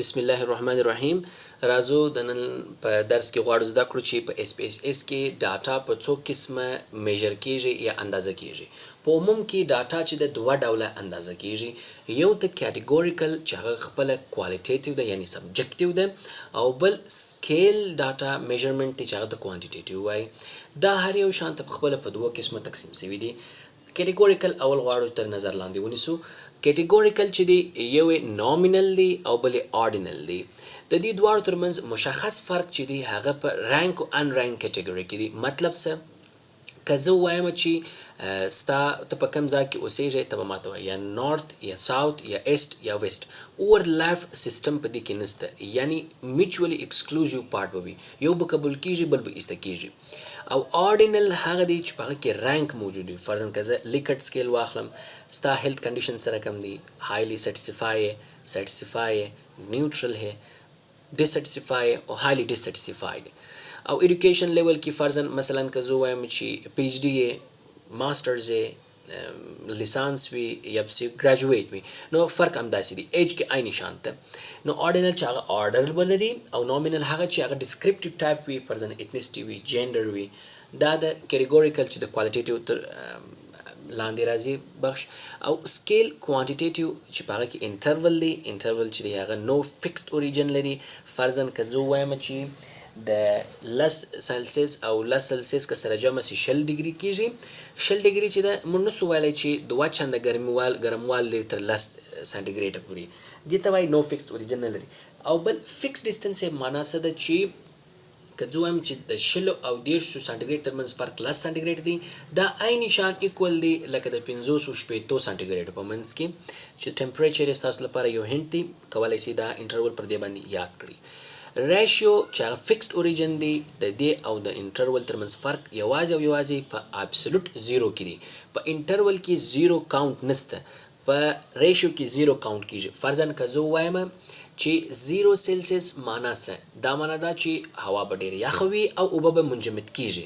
بسم الله الرحمن الرحیم. راځو د نن په درس کې غواړو زده کړو چې په اس پی اس اس کې ډاټا په څو قسمه میجر کیږي یا اندازه کیږي. په عموم کې ډاټا چې د دوه ډوله اندازه کیږي، یو د کټګوریکل چې هغه خپل کوالټیټیو ده یعنی سبجکټیو ده، او بل سکیل ډاټا میجرمنت چې هغه د کوانټیټیو وای. دا هر یو شان په خپل په دوه قسمه تقسیم شوی دي. کټګوریکل اول غواړو تر نظر لاندې ونیسو. کټګوریکل چې دی یو نومینل دی او بل آرډینل دی. د دې دواړو ترمنځ مشخص فرق چې دی هغه په رانک او ان رانک کټګوري کې دی. مطلب څه؟ که زه وایم چې ستا ته په کوم ځای کې اوسېږې، ته به ماته وایې یا نارت یا ساوت یا ایسټ یا ویسټ. اوورلیپ سیستم په دې کې نشته، یعنی میچولی ایکسکلوزیو پارت به وي، یو به قبول کیږي بل به ایسته کیږي. او آرډینل هغه دی چې په هغه کې رانک موجود وي. فرضاً که زه لیکټ سکیل واخلم، ستا هیلث کنډیشن سره کم دی، هایلی سیټسفای، نیوټرل ہے، ډسسټسفای او هایلی ډسسټسفاید. او ایډوکیشن لیول کې فرضاً مثلا که زه وایم چې پی ایچ ډي یې، ماسټرز یې، لیسانس وي یا پسې ګریجویټ وي، نو فرق همداسې دی. ایج کې عیني شان ته. نو آرډینل چې هغه آرډر ولري، او نومینل هغه چې هغه ډسکرپټیو ټایپ وي، فرضاً ایتنیسټي وي، جینډر وي. دا د کټګوریکل چې د کوالټیټیو لاندې راځي بخش. او سکیل کوانټیټیو چې په هغه کې انټرول دی. انټرول چې دی هغه نو فکسډ اوریجن لري. فرضاً که زه وایم چې د 10 سلسیس او 10 سلسیس که سره جمع سي 20 ډیګري کیږي. 20 ډیګري چې ده موږ نسو ویلی چې دوه چنده ګرموال لري تر 10 سانټیګریډه پورې. دې ته وایي نو فکسډ اوریجن نه لري. او بل فکس ډسټنس یې معنا څه ده چې که زه وایم چې د 20 او 30 سانټیګریډ ترمنځ فرق 10 سانټیګریډ دی، دا عیني شان ایکول دی لکه د 560 سانټیګریډ په منځ کې چې ټمپریچر یې ستاسو لپاره یو هنټ دی. کولی سي دا انټرول پر دې باندې یاد کړي. ریشیو چې هغه فکسډ اوریجن دی، د دې او د انټرول ترمنځ فرق یوازې او یوازې په ابسولوټ زیرو کې دی. په انټرول کې زیرو کاونټ نشته، په ریشیو کې زیرو کاونټ کیږي. فرضاً که زه وایم چې 0 سلسیس معنا څه؟ دا معنا دا چې هوا به ډېره یخه وي او اوبه به منجمد کیږي.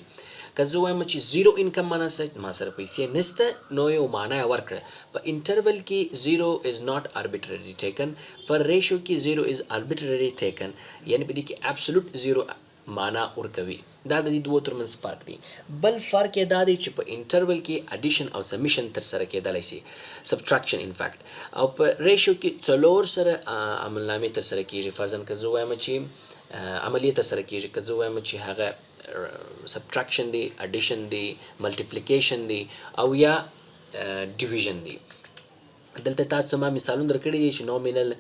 که زه وایم چې 0 انکم معنا څه؟ ما سره پیسې نشته، نو یو معنا یې ورکړه. په انټرول کې 0 از ناٹ arbitrarily taken، پر ریشیو کې 0 از arbitrarily taken، یعنی په دې کې ابسولوټ 0 معنا ورکوي. دا د دې دوه ترمنځ فرق دی. بل فرق یې دا دی چې په انټرول کې اډیشن او سمیشن ترسره کېدلی سي، سبټراکشن ان فیکټ. او په ریشیو کې 4 سره عملنامې ترسره کېږي. فرضاً که زه وایم چې عملیه ترسره کېږي، که زه وایم چې هغه سبټراکشن دی، اډیشن دی، ملټیپلیکیشن دی، او یا ډیویژن دی. دلته تاسو ته ما مثالونه درکړي دي چې نومینل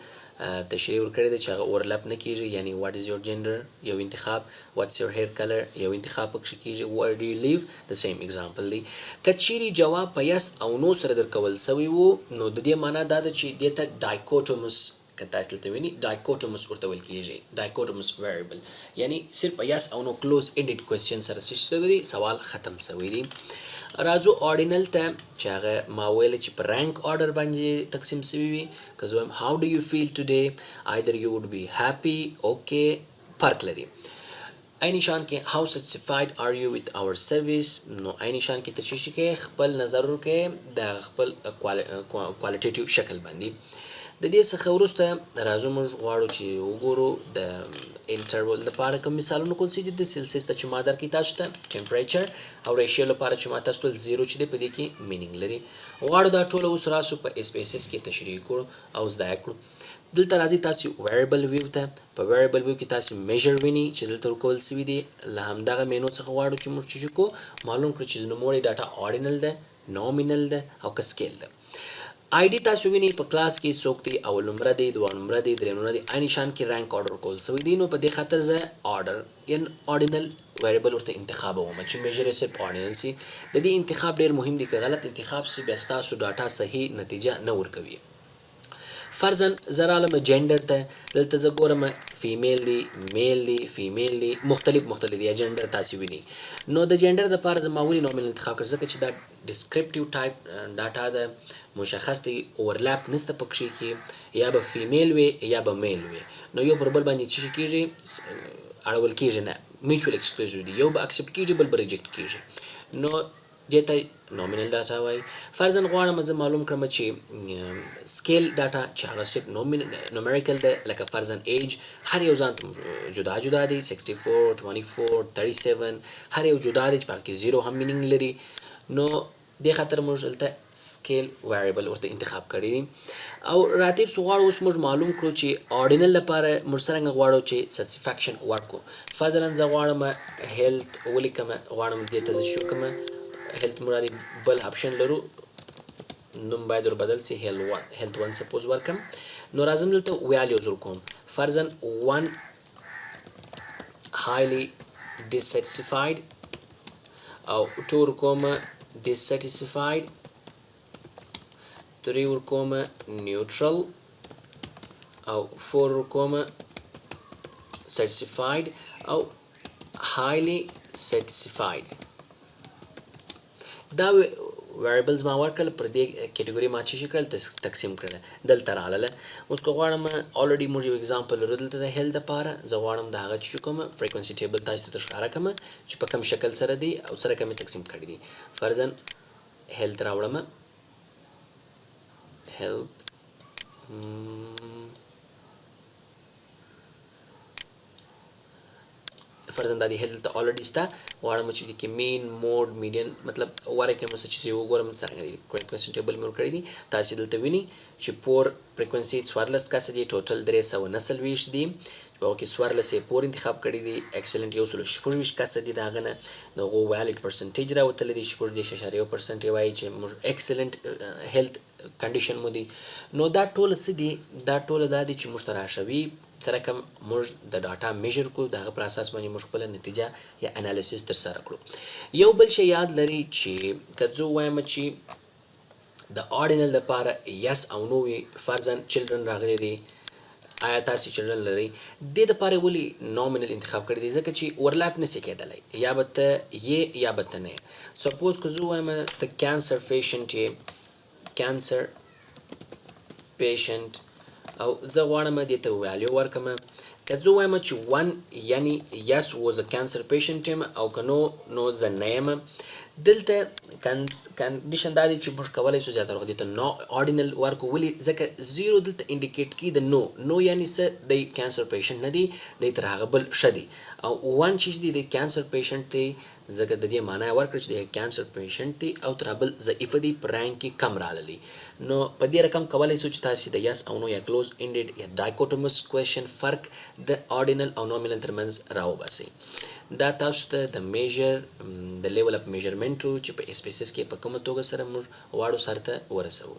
تشریح ورکړی دی چې هغه اورلپ نه کیږي، یعنی واټ از یور جنډر یو انتخاب، واټس یور هیر کلر یو انتخاب پکښې کیږي، ویر ډو یو لیو د سیم ایگزامپل دی. که چیرې جواب په یس او نو سره درکول سوی وو، نو د دې معنا دا ده چې دې ته ډایکوټومس، که تاسو دلته ویني ډایکوټومس ورته ویل کیږي، ډایکوټومس ویریبل، یعنی صرف په یس او نو کلوز انډډ کوېسچن سره شوی دی، سوال ختم سوی دی. راځو آرډینل ته چې هغه ما ویل چې په رانک آرډر باندې تقسیم شوي وي. که زه وایم هاو ډو یو فیل ټوډے، ایدر یو وډ بی هیپي، اوکې، فرق لري. عیني شان کې هاو سیټسفاید آر یو وذ اور سروس، نو عیني شان کې تشریح کې خپل نظر ورکړئ د خپل کوالټیټیو شکل باندې. د دې څخه وروسته راځو موږ غواړو چې وګورو د انټرول لپاره کوم مثالونه کول سي دي. د سلسیس ته چې ما درکړي تاسو ته ټمپریچر، او ریشیو لپاره چې ما تاسو ته 0 چې دی په دې کې مینینګ لري. غواړو دا ټوله اوس راسو په اس پی اس اس کې تشریح کړو او زده کړو. دلته راځي تاسو ویریبل ویو ته. په ویریبل ویو کې تاسو میجر ویني چې دلته ورکول سوي دي. له همدغه مینو څخه غواړو چې موږ چې کو معلوم کړو چې نوموړی ډاټا آرډینل ده، نومینل ده او که سکیل ده. آی ډي تاسو ویني په کلاس کې څوک دی، اول نمره دی، دوه نمره دی، درې نمره دی، عیني شان کې رانک آرډر کول سوی دی. نو په دې خاطر زه آرډر یعنی آرډینل ویریبل ورته انتخاب وم چې میجر یې صرف آرډینل سي. د دې انتخاب ډېر مهم دی، که غلط انتخاب سي بیا ستاسو ډاټا صحیح نتیجه نه ورکوي. فرضاً زه رالم جنډر ته، دلته زه ګورم فیمیل دی، میل دی، فیمیل دی، مختلف دی یا جنډر تاسو ویني. نو د جنډر دپاره زه ما ولې نومینل انتخاب کړ؟ ځکه چې دا ډسکرپټیو ټایپ ډاټا ده، مشخص دی، اوورلپ نشته پکښې کې، یا به فیمیل وي یا به میل وي. نو یو پر بل باندې چې کېږي اړول کېږي نه، میچوال ایکسکلوزیو دی، یو به اکسپټ کېږي بل به ریجکټ کېږي. نو دې ته نومینل ډاټا وایي. فرضاً غواړم زه معلوم کړم چې سکیل ډاټا چې هغه صرف نومریکل ده، لکه فرضاً ایج هر یو ځان جدا جدا دی، 64 24 37 هر یو جدا دی چې په هغه کې زیرو هم مینینګ لري. نو دې خاطر موږ دلته سکیل ویریبل ورته انتخاب کړی دی. او راتیر سو غواړو اوس موږ معلوم کړو چې آرډینل لپاره موږ څرنګه غواړو چې سټیسفیکشن ورکړو. فرضاً زه غواړم هیلث ولیکم، غواړم دې ته زه شو کوم هیلث مرادي بل اپشن لرو، نوم باید ور بدل سي هیلث 1 سپوز ورکم. نو راځم دلته ویلیوز ورکوم. فرضاً 1 highly dissatisfied او 2 ورکوم dissatisfied، 3 ورکوم neutral او 4 ورکوم satisfied او highly satisfied. دا ویریبلز ما ورکړل، پر دې کټګوري ما چې کړل تقسیم کړل. دلته راغله اوس که غواړم الریډي موږ یو اگزامپل لرو دلته د هیلث لپاره. زه غواړم د هغه چې کوم فریکوینسي ټیبل تاسو ته ښکاره کړم چې په کوم شکل سره دی او سره کوم تقسیم کړی دی. فرضاً هیلث راوړم، هیلث فرضاً دا دی هیلث ته الریډي ستا، غواړم چې د کې مین موډ میډین مطلب واره کوم څه چې وګورم څنګه دی فریکوینسي ټیبل مې ورکړی دی. تاسو دلته ویني چې پور فریکوینسي 14 کسه دی، ټوټل 329 دی، په کې 14 پور انتخاب کړی دی. ایکسلنت یو سل شپږ کسه دی، داغه نه دغه ویلیډ پرسنټیج راوتل دی 6.0% وایي چې موږ ایکسلنت هیلث کنډیشن مو دی. نو دا ټول څه دی؟ دا ټول دا دی چې موږ ته راشوي سره کوم موږ د ډاټا میجر کو، دغه پر اساس باندې موږ خپل نتیجه یا انالیسیس تر سره کړو. یو بل شی یاد لري چې کله وایم چې د آرډینل لپاره یس او نو وي، فرضاً چلډرن راغلي دي، آیا تاسو چلډرن لري؟ د لپاره ولي نومینل انتخاب کړی دی؟ ځکه چې اورلپ نشي کېدلی، یا به ته یې یا به ته نه. سپوز که زه وایم ته کینسر پیشنټ یې، کینسر پیشنټ، او زه غواړم دې ته ویلیو ورکم. که زه وایم چې 1 یعنی یس واز ا کینسر پیشنټ یم، او که نو زه نه یم. دلته کنډیشن دا دی چې موږ کولی شو زیاتره وخت دې ته نو آرډینل ورکو. ولې؟ ځکه زیرو دلته انډیکیټ کوي د نو یعنی څه دی کینسر پیشنټ نه دی، دی تر هغه بل ښه دی. او 1 چې دی د کینسر پیشنټ دی، ځکه د دې معنی ورکړه چې د کینسر پیشنټ دی او تر بل ضعیفه دی، په رینک کې کم راغلی. نو په دې رقم کولی شو چې تاسو د یس او نو یا کلوز انډډ یا ډایکوټومس کوېشن فرق د آرډینل او نومینل ترمنځ راوباسئ. دا تاسو ته د میجر د لیول اپ میجرمنټ چې په اسپیسیس کې په کومه توګه سره موږ واړو سره ته ورسوو.